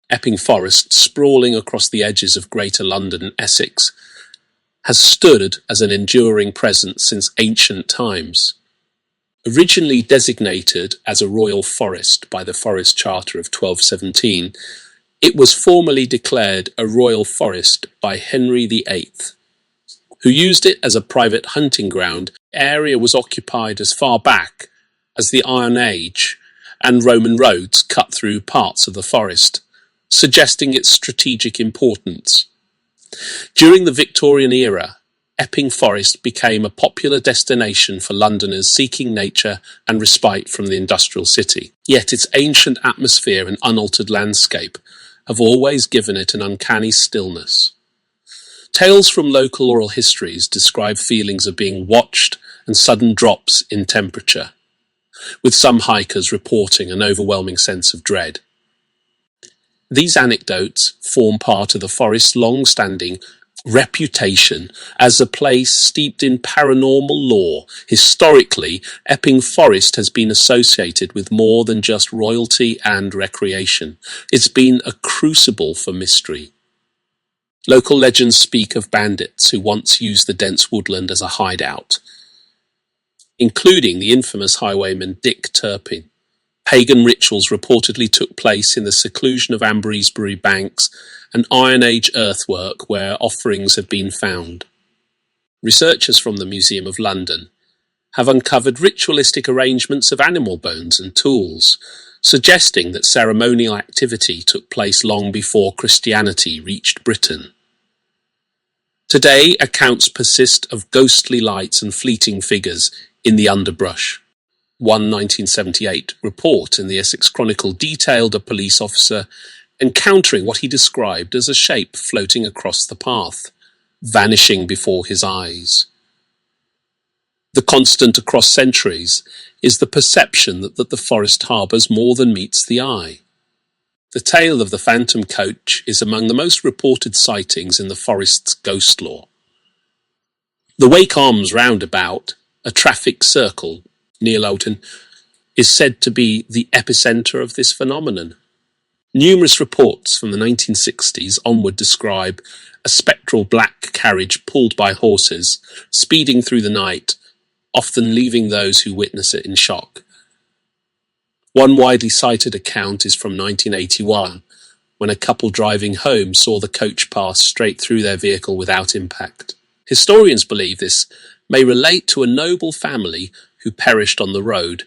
Epping Forest, sprawling across the edges of Greater London and Essex, has stood as an enduring presence since ancient times. Originally designated as a royal forest by the Forest Charter of 1217, it was formally declared a royal forest by Henry VIII, who used it as a private hunting ground. The area was occupied as far back as the Iron Age, and Roman roads cut through parts of the forest, suggesting its strategic importance. During the Victorian era, Epping Forest became a popular destination for Londoners seeking nature and respite from the industrial city. Yet its ancient atmosphere and unaltered landscape have always given it an uncanny stillness. Tales from local oral histories describe feelings of being watched and sudden drops in temperature, with some hikers reporting an overwhelming sense of dread. These anecdotes form part of the forest's long-standing reputation as a place steeped in paranormal lore. Historically, Epping Forest has been associated with more than just royalty and recreation. It's been a crucible for mystery. Local legends speak of bandits who once used the dense woodland as a hideout, including the infamous highwayman Dick Turpin. Pagan rituals reportedly took place in the seclusion of Ambrosbury banks and Iron Age earthwork where offerings have been found. Researchers from the Museum of London have uncovered ritualistic arrangements of animal bones and tools, suggesting that ceremonial activity took place long before Christianity reached Britain. Today, accounts persist of ghostly lights and fleeting figures in the underbrush. One 1978 report in the Essex Chronicle detailed a police officer encountering what he described as a shape floating across the path, vanishing before his eyes. The constant across centuries is the perception that the forest harbours more than meets the eye. The tale of the phantom coach is among the most reported sightings in the forest's ghost lore. The Wake Arms roundabout, a traffic circle near Loughton, is said to be the epicentre of this phenomenon. Numerous reports from the 1960s onward describe a spectral black carriage pulled by horses, speeding through the night, often leaving those who witness it in shock. One widely cited account is from 1981, when a couple driving home saw the coach pass straight through their vehicle without impact. Historians believe this may relate to a noble family who perished on the road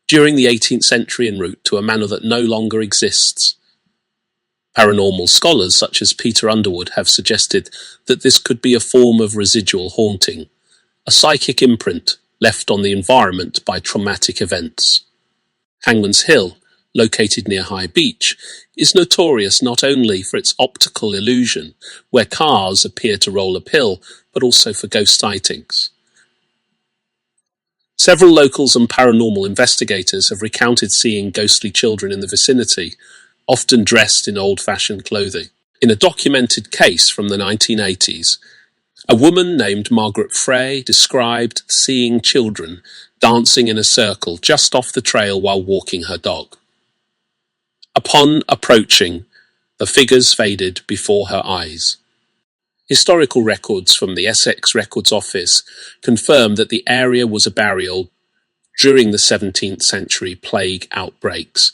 during the 18th century en route to a manor that no longer exists. Paranormal scholars such as Peter Underwood have suggested that this could be a form of residual haunting, a psychic imprint left on the environment by traumatic events. Hangman's Hill, located near High Beach, is notorious not only for its optical illusion, where cars appear to roll uphill, but also for ghost sightings. Several locals and paranormal investigators have recounted seeing ghostly children in the vicinity, often dressed in old-fashioned clothing. In a documented case from the 1980s, a woman named Margaret Frey described seeing children dancing in a circle just off the trail while walking her dog. Upon approaching, the figures faded before her eyes. Historical records from the Essex Records Office confirm that the area was a burial during the 17th century plague outbreaks,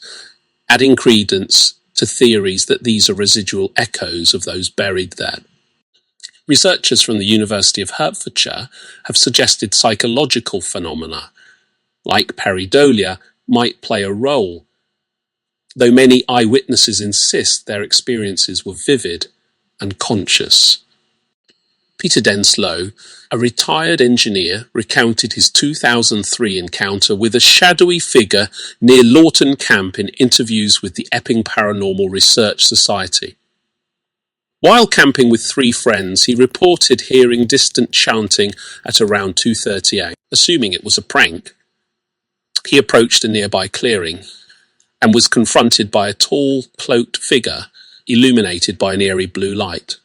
adding credence to theories that these are residual echoes of those buried there. Researchers from the University of Hertfordshire have suggested psychological phenomena, like pareidolia, might play a role, though many eyewitnesses insist their experiences were vivid and conscious. Peter Denslow, a retired engineer, recounted his 2003 encounter with a shadowy figure near Lawton Camp in interviews with the Epping Paranormal Research Society. While camping with 3 friends, he reported hearing distant chanting at around 2:30 a.m. Assuming it was a prank, he approached a nearby clearing and was confronted by a tall, cloaked figure illuminated by an eerie blue light.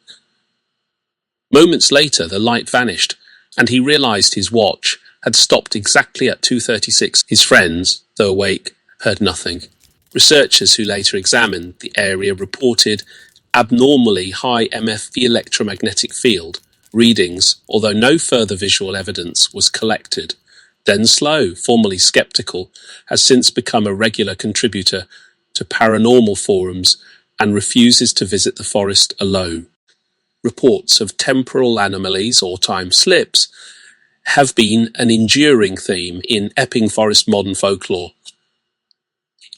Moments later, the light vanished, and he realized his watch had stopped exactly at 2:36. His friends, though awake, heard nothing. Researchers who later examined the area reported abnormally high MFV electromagnetic field readings, although no further visual evidence was collected. Denslow, formerly sceptical, has since become a regular contributor to paranormal forums and refuses to visit the forest alone. Reports of temporal anomalies or time slips have been an enduring theme in Epping Forest modern folklore.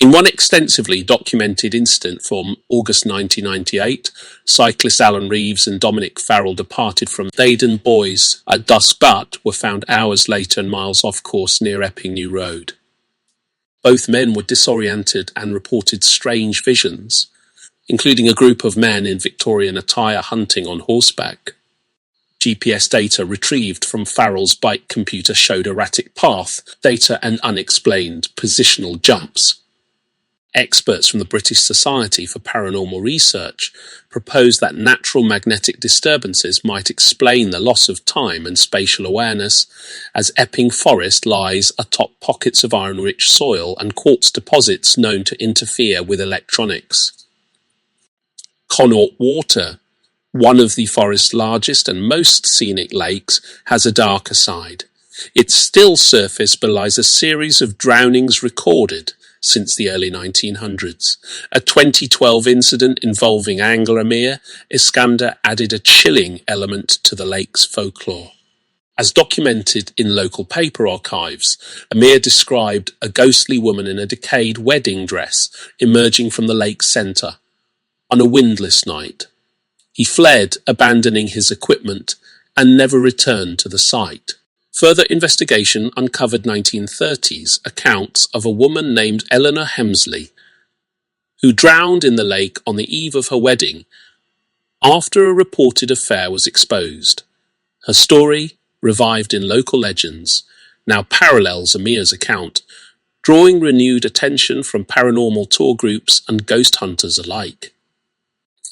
In one extensively documented incident from August 1998, cyclists Alan Reeves and Dominic Farrell departed from Leyden Boys at dusk but were found hours later miles off course near Epping New Road. Both men were disoriented and reported strange visions, including a group of men in Victorian attire hunting on horseback. GPS data retrieved from Farrell's bike computer showed erratic path data and unexplained positional jumps. Experts from the British Society for Paranormal Research proposed that natural magnetic disturbances might explain the loss of time and spatial awareness, as Epping Forest lies atop pockets of iron-rich soil and quartz deposits known to interfere with electronics. Connaught Water, one of the forest's largest and most scenic lakes, has a darker side. Its still surface belies a series of drownings recorded since the early 1900s. A 2012 incident involving angler Amir Iskander added a chilling element to the lake's folklore. As documented in local paper archives, Amir described a ghostly woman in a decayed wedding dress emerging from the lake's centre on a windless night. He fled, abandoning his equipment, and never returned to the site. Further investigation uncovered 1930s accounts of a woman named Eleanor Hemsley, who drowned in the lake on the eve of her wedding after a reported affair was exposed. Her story, revived in local legends, now parallels Amir's account, drawing renewed attention from paranormal tour groups and ghost hunters alike.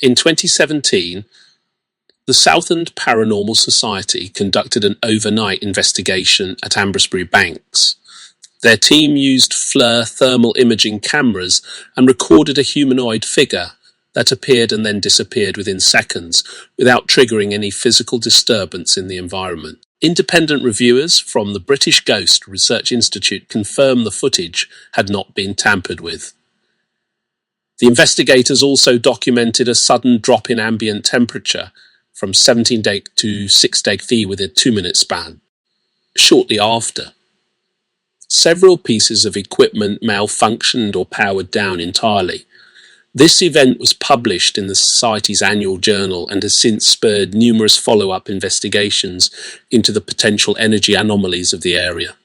In 2017, the Southend Paranormal Society conducted an overnight investigation at Ambrosbury Banks. Their team used FLIR thermal imaging cameras and recorded a humanoid figure that appeared and then disappeared within seconds without triggering any physical disturbance in the environment. Independent reviewers from the British Ghost Research Institute confirmed the footage had not been tampered with. The investigators also documented a sudden drop in ambient temperature from 17 deg to 6 deg within a 2-minute span. Shortly after, several pieces of equipment malfunctioned or powered down entirely. This event was published in the Society's annual journal and has since spurred numerous follow-up investigations into the potential energy anomalies of the area.